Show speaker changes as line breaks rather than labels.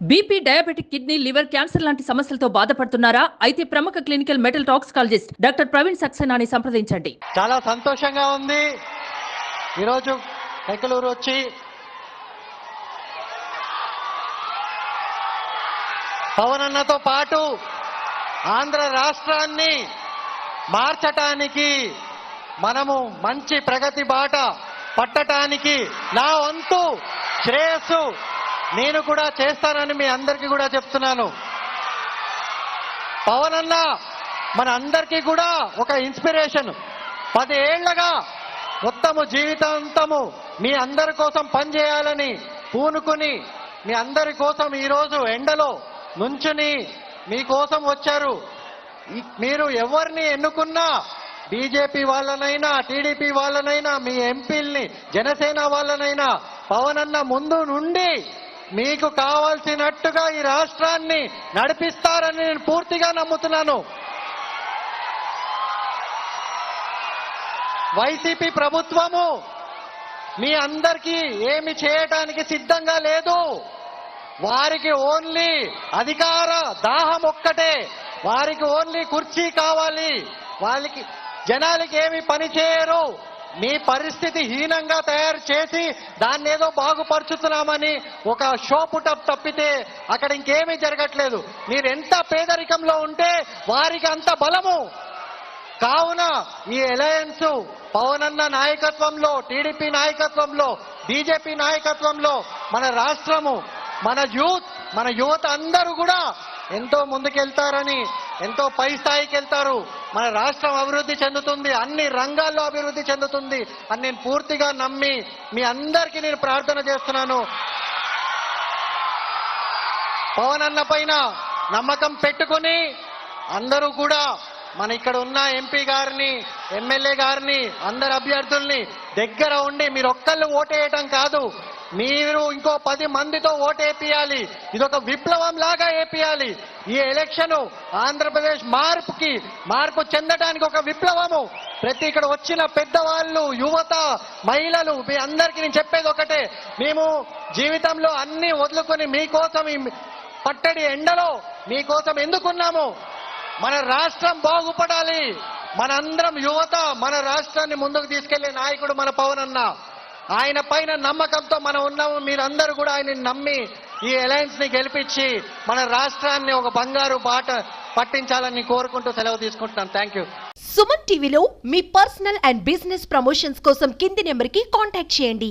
BP, diabetic, kidney, liver, cancer లాంటి సమస్యలతో బాధపడుతున్నారా? అయితే ప్రముఖ clinical metal toxicologist doctor Praveen సక్సేనాని సంప్రదించండి.
చాలా సంతోషంగా ఉంది ఈరోజు కైకలూరు వచ్చి పవన్ అన్నతో పాటు ఆంధ్ర రాష్ట్రాన్ని మార్చటానికి మనము మంచి ప్రగతి బాట పట్టటానికి నా వంతు శ్రేయస్సు నేను కూడా చేస్తానని మీ అందరికీ కూడా చెప్తున్నాను. పవన్ అన్న మన అందరికీ కూడా ఒక ఇన్స్పిరేషన్. 10 ఏళ్లగా మొత్తము జీవితాంతము మీ అందరి కోసం పనిచేయాలని పూనుకుని మీ అందరి కోసం ఈరోజు ఎండలో నుంచుని మీకోసం వచ్చారు. మీరు ఎవరిని ఎన్నుకున్నా, బీజేపీ వాళ్ళనైనా, టీడీపీ వాళ్ళనైనా, మీ ఎంపీల్ని, జనసేన వాళ్ళనైనా, పవన్ అన్న ముందు నుండి మీకు కావాల్సినట్టుగా ఈ రాష్ట్రాన్ని నడిపిస్తారని నేను పూర్తిగా నమ్ముతున్నాను. వైసీపీ ప్రభుత్వము మీ అందరికీ ఏమి చేయటానికి సిద్ధంగా లేదు. వారికి ఓన్లీ అధికార దాహం ఒక్కటే, వారికి ఓన్లీ కుర్చీ కావాలి. వాళ్ళకి జనాలకి ఏమి పని చేయరు. మీ పరిస్థితి హీనంగా తయారు చేసి దాన్ని ఏదో బాగుపరుచుతున్నామని ఒక షో పుటప్ తప్పితే అక్కడ ఇంకేమీ జరగట్లేదు. మీరెంత పేదరికంలో ఉంటే వారికి అంత బలము. కావున ఈ అలయన్స్ పవన్ అన్న నాయకత్వంలో, టీడీపీ నాయకత్వంలో, బీజేపీ నాయకత్వంలో మన రాష్ట్రము, మన యువత అందరూ కూడా ఎంతో ముందుకెళ్తారని, ఎంతో పై స్థాయికి వెళ్తారు. మన రాష్ట్రం అభివృద్ధి చెందుతుంది, అన్ని రంగాల్లో అభివృద్ధి చెందుతుంది అని నేను పూర్తిగా నమ్మి మీ అందరికీ నేను ప్రార్థన చేస్తున్నాను. పవన్ అన్న పైన నమ్మకం పెట్టుకుని అందరూ కూడా మన ఇక్కడ ఉన్న ఎంపీ గారిని, ఎమ్మెల్యే గారిని, అందరు అభ్యర్థుల్ని దగ్గర ఉండి మీరు ఒక్కళ్ళు ఓటేయటం కాదు, మీరు ఇంకో 10 మందితో ఓటేపియాలి. ఇదొక విప్లవం లాగా ఏపియాలి. ఈ ఎలక్షన్ ఆంధ్రప్రదేశ్ మార్పు చెందడానికి ఒక విప్లవము. ప్రతి ఇక్కడ వచ్చిన పెద్దవాళ్ళు, యువత, మహిళలు మీ అందరికీ నేను చెప్పేది ఒకటే, మేము జీవితంలో అన్ని వదులుకొని మీకోసం ఈ పట్టడి ఎండలో మీకోసం ఎందుకున్నాము? మన రాష్ట్రం బాగుపడాలి. మనందరం యువత మన రాష్ట్రాన్ని ముందుకు తీసుకెళ్లే నాయకుడు మన పవన్ అన్న. ఆయన పైన నమ్మకంతో మనం ఉన్నాము. మీరందరూ కూడా ఆయన్ని నమ్మి ఈ అలయన్స్ ని గెలిపించి మన రాష్ట్రాన్ని ఒక బంగారు బాట పట్టించాలని కోరుకుంటూ సెలవు తీసుకుంటున్నాను. Thank you.
సుమన్ టీవీలో మీ పర్సనల్ అండ్ బిజినెస్ ప్రమోషన్స్ కోసం కింది నెంబర్ కి కాంటాక్ట్ చేయండి.